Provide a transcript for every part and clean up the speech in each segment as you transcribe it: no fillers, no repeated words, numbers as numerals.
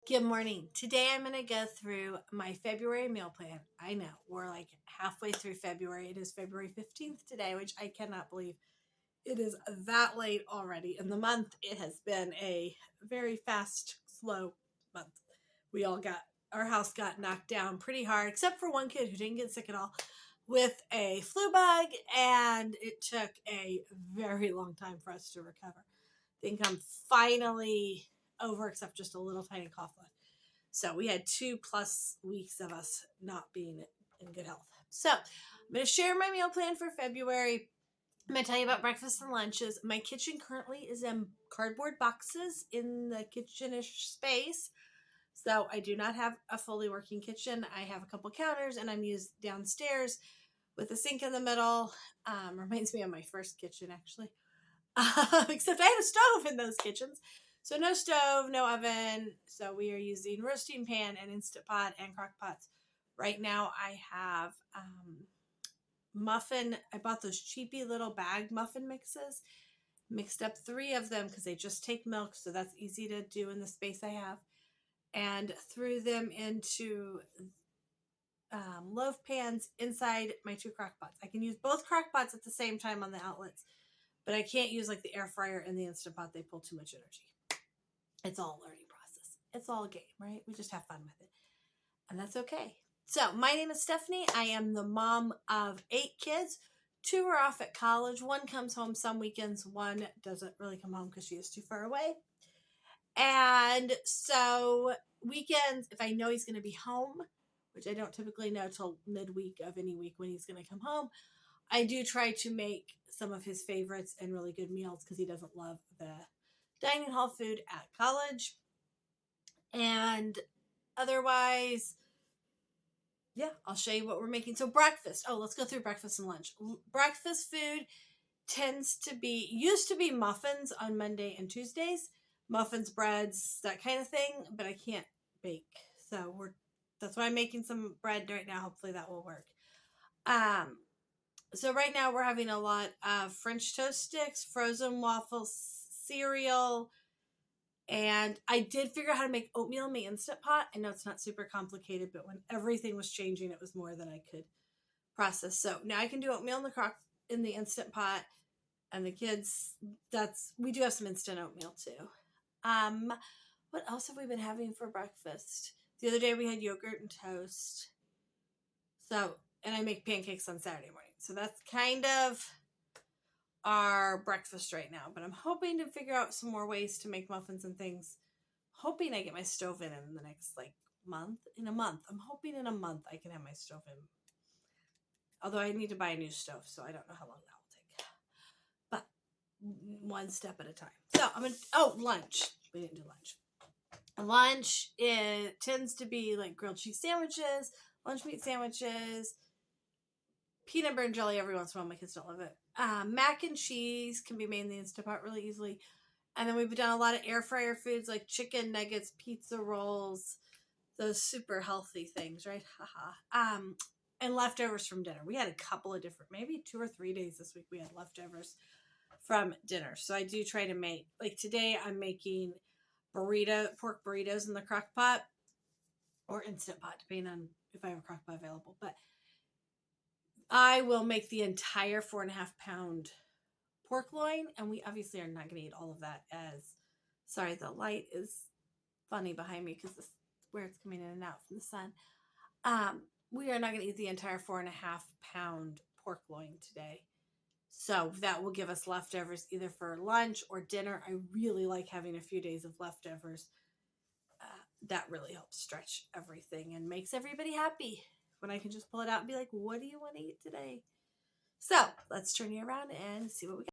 Good morning. Today I'm going to go through my February meal plan. I know we're like halfway through February. It is February 15th today, which I cannot believe it is that late already in the month. It has been a very fast, slow month. We all got, our house got knocked down pretty hard, except for one kid who didn't get sick at all with a flu bug, and it took a very long time for us to recover. I think I'm finally over, except just a little tiny cough left. So we had 2+ weeks of us not being in good health. So I'm going to share my meal plan for February. I'm going to tell you about breakfast and lunches. My kitchen currently is in cardboard boxes in the kitchenish space. So I do not have a fully working kitchen. I have a couple counters and I'm used downstairs with a sink in the middle. Reminds me of my first kitchen, actually. Except I had a stove in those kitchens. So no stove, no oven. So we are using roasting pan and Instant Pot and crock pots. Right now I have muffin. I bought those cheapy little bag muffin mixes. Mixed up 3 of them because they just take milk. So that's easy to do in the space I have. And threw them into loaf pans inside my 2 crock pots. I can use both crock pots at the same time on the outlets. But I can't use like the air fryer and the Instant Pot. They pull too much energy. It's all a learning process. It's all a game, right? We just have fun with it. And that's okay. So my name is Stephanie. I am the mom of 8 kids. 2 are off at college. 1 comes home some weekends. 1 doesn't really come home because she is too far away. And so weekends, if I know he's going to be home, which I don't typically know till midweek of any week when he's going to come home, I do try to make some of his favorites and really good meals because he doesn't love the dining hall food at college. And otherwise, yeah, I'll show you what we're making. So breakfast. Oh, let's go through breakfast and lunch. Breakfast food used to be muffins on Monday and Tuesdays. Muffins, breads, that kind of thing, but I can't bake. So that's why I'm making some bread right now. Hopefully that will work. So right now we're having a lot of French toast sticks, frozen waffles, cereal, and I did figure out how to make oatmeal in my Instant Pot. I know it's not super complicated, but when everything was changing, it was more than I could process. So now I can do oatmeal in the Instant Pot, and the kids, we do have some instant oatmeal too. What else have we been having for breakfast? The other day we had yogurt and toast. So, and I make pancakes on Saturday morning. So that's kind of our breakfast right now. But I'm hoping to figure out some more ways to make muffins and things. Hoping I get my stove in the next month. In a month. I'm hoping in a month I can have my stove in. Although I need to buy a new stove, so I don't know how long that will take. But one step at a time. So I'm gonna lunch. We didn't do lunch. Lunch tends to be like grilled cheese sandwiches, lunch meat sandwiches, peanut butter and jelly every once in a while. My kids don't love it. Mac and cheese can be made in the Instant Pot really easily. And then we've done a lot of air fryer foods like chicken nuggets, pizza rolls, those super healthy things, right? Haha. And leftovers from dinner. We had a couple of different, maybe 2 or 3 days this week we had leftovers from dinner. So I do try to make, like today I'm making pork burritos in the crock pot or Instant Pot, depending on if I have a crock pot available. But I will make the entire 4.5-pound pork loin, and we obviously are not going to eat all of that. Sorry, the light is funny behind me because this where it's coming in and out from the sun. We are not going to eat the entire 4.5-pound pork loin today. So that will give us leftovers either for lunch or dinner. I really like having a few days of leftovers. That really helps stretch everything and makes everybody happy when I can just pull it out and be like, what do you want to eat today? So let's turn you around and see what we got.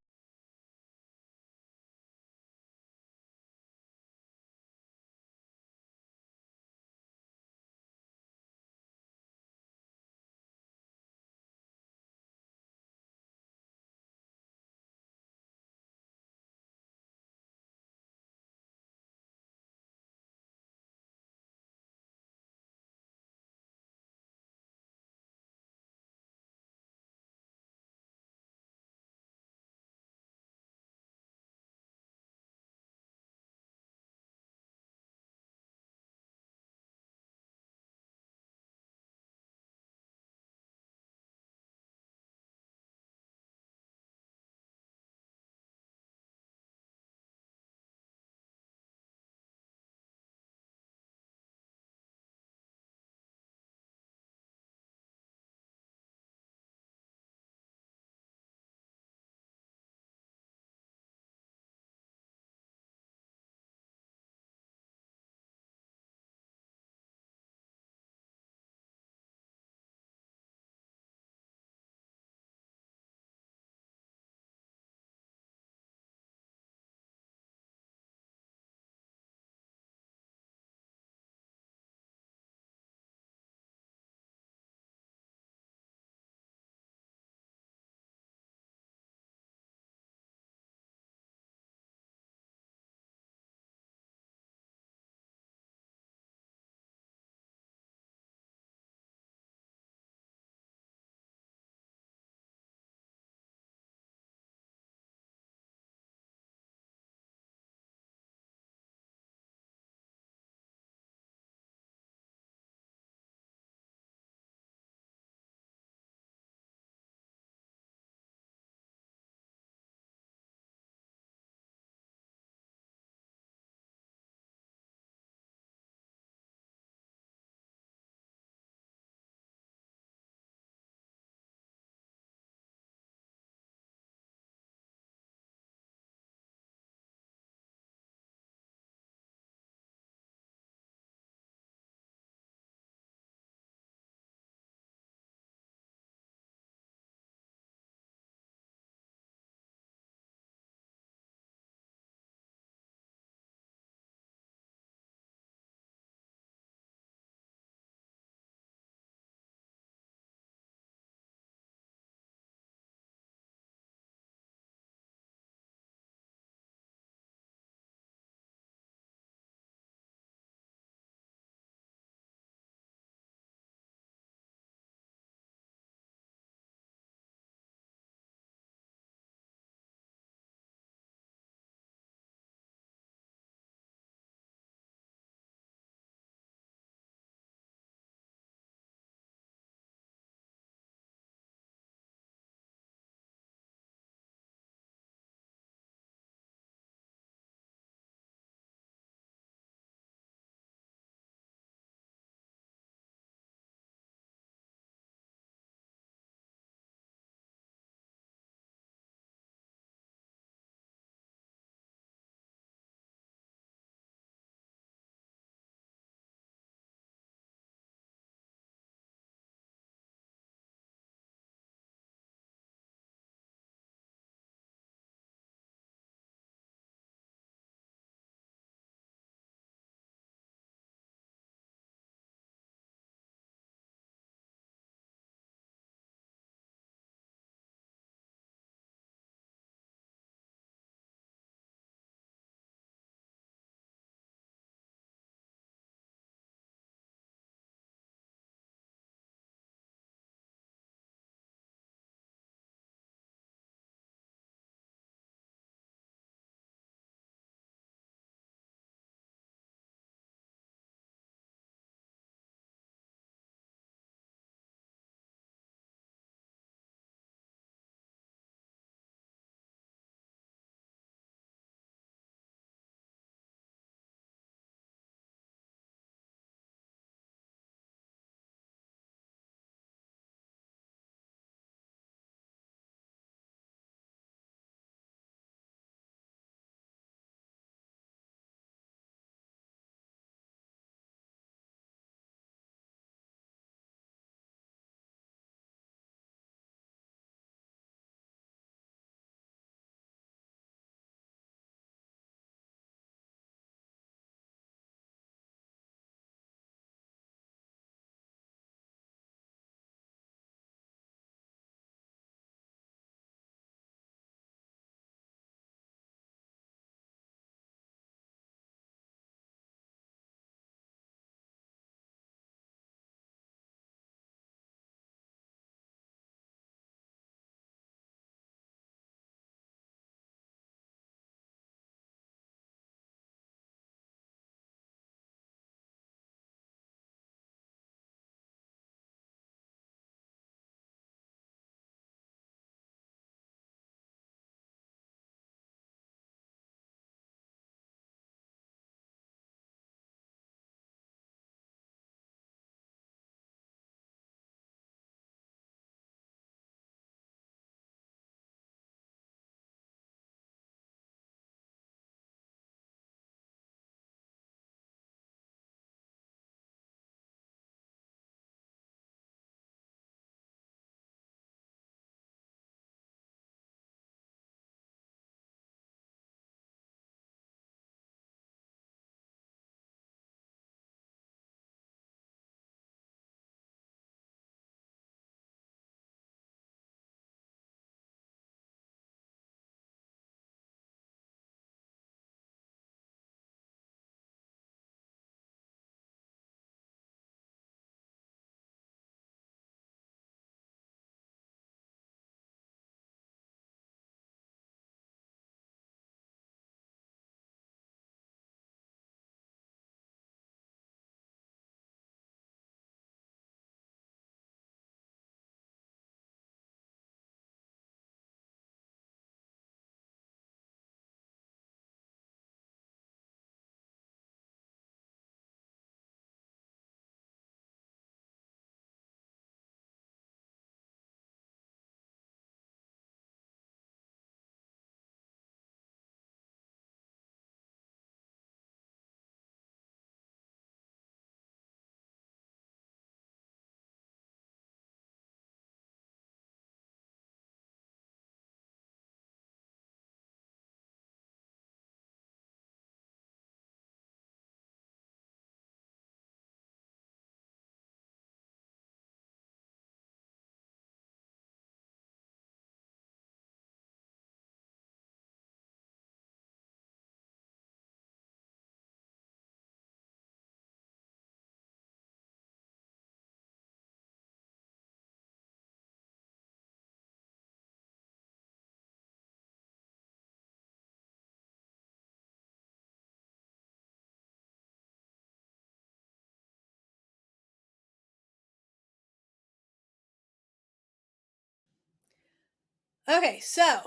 Okay, so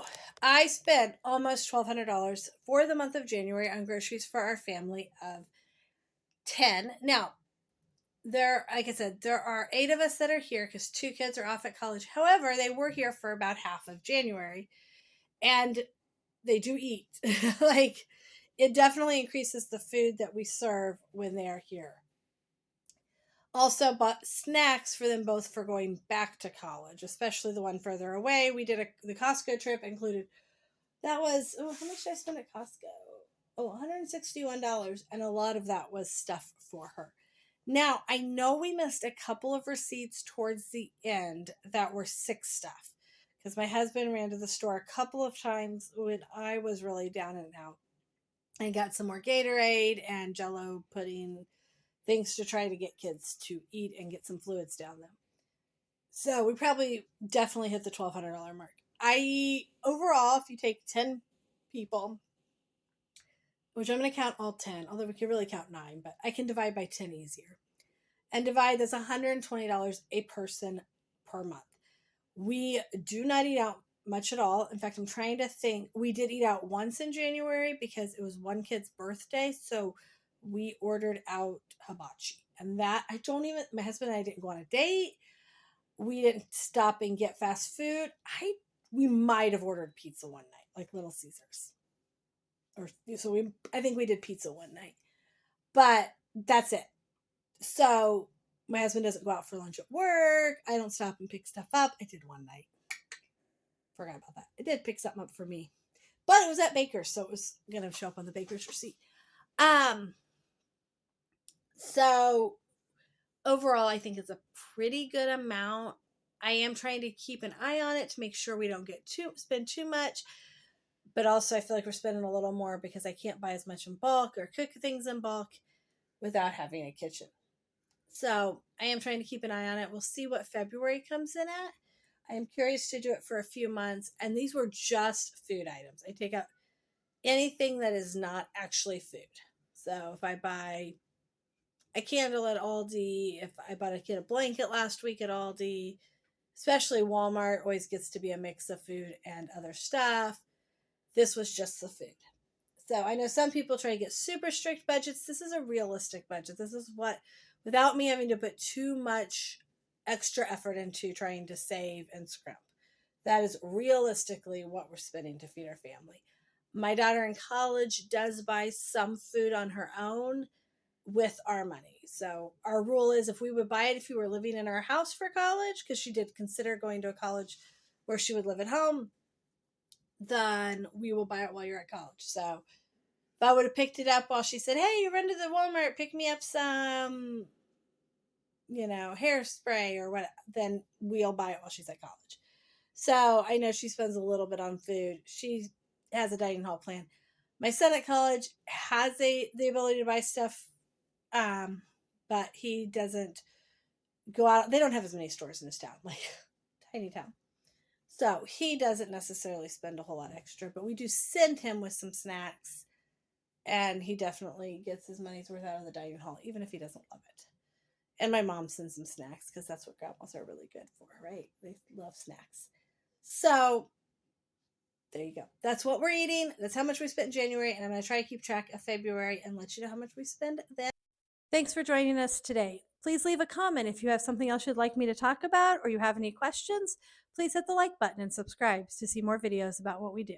I spent almost $1,200 for the month of January on groceries for our family of 10. Now, like I said, there are 8 of us that are here because 2 kids are off at college. However, they were here for about half of January, and they do eat. Like, it definitely increases the food that we serve when they are here. Also bought snacks for them both for going back to college, especially the one further away. We did the Costco trip included. That was, oh, how much did I spend at Costco? Oh, $161, and a lot of that was stuff for her. Now, I know we missed a couple of receipts towards the end that were sick stuff because my husband ran to the store a couple of times when I was really down and out and got some more Gatorade and Jello pudding, things to try to get kids to eat and get some fluids down them. So we probably definitely hit the $1,200 mark. Overall, if you take 10 people, which I'm going to count all 10, although we could really count 9, but I can divide by 10 easier. And divide that's $120 a person per month. We do not eat out much at all. In fact, I'm trying to think. We did eat out once in January because it was one kid's birthday. So we ordered out hibachi. And that, my husband and I didn't go on a date. We didn't stop and get fast food. We might have ordered pizza one night, like Little Caesars. I think we did pizza one night. But that's it. So my husband doesn't go out for lunch at work. I don't stop and pick stuff up. I did one night. Forgot about that. I did pick something up for me. But it was at Baker's, so it was gonna show up on the Baker's receipt. So overall I think it's a pretty good amount. I am trying to keep an eye on it to make sure we don't spend too much. But also I feel like we're spending a little more because I can't buy as much in bulk or cook things in bulk without having a kitchen. So I am trying to keep an eye on it. We'll see what February comes in at. I am curious to do it for a few months. And these were just food items. I take out anything that is not actually food. So if I buy a candle at Aldi, if I bought a kid a blanket last week at Aldi, especially Walmart always gets to be a mix of food and other stuff. This was just the food. So I know some people try to get super strict budgets. This is a realistic budget. This is what, without me having to put too much extra effort into trying to save and scrimp. That is realistically what we're spending to feed our family. My daughter in college does buy some food on her own with our money. So our rule is if we would buy it if we were living in our house for college, because she did consider going to a college where she would live at home, then we will buy it while you're at college. So if I would have picked it up while she said, hey, you run to the Walmart, pick me up some, hairspray or what, then we'll buy it while she's at college. So I know she spends a little bit on food. She has a dining hall plan. My son at college has the ability to buy stuff, but he doesn't go out. They don't have as many stores in his town, like tiny town. So he doesn't necessarily spend a whole lot extra, but we do send him with some snacks, and he definitely gets his money's worth out of the dining hall, even if he doesn't love it. And my mom sends him snacks because that's what grandmas are really good for, right? They love snacks. So there you go. That's what we're eating. That's how much we spent in January, and I'm going to try to keep track of February and let you know how much we spend then. Thanks for joining us today. Please leave a comment if you have something else you'd like me to talk about or you have any questions. Please hit the like button and subscribe to see more videos about what we do.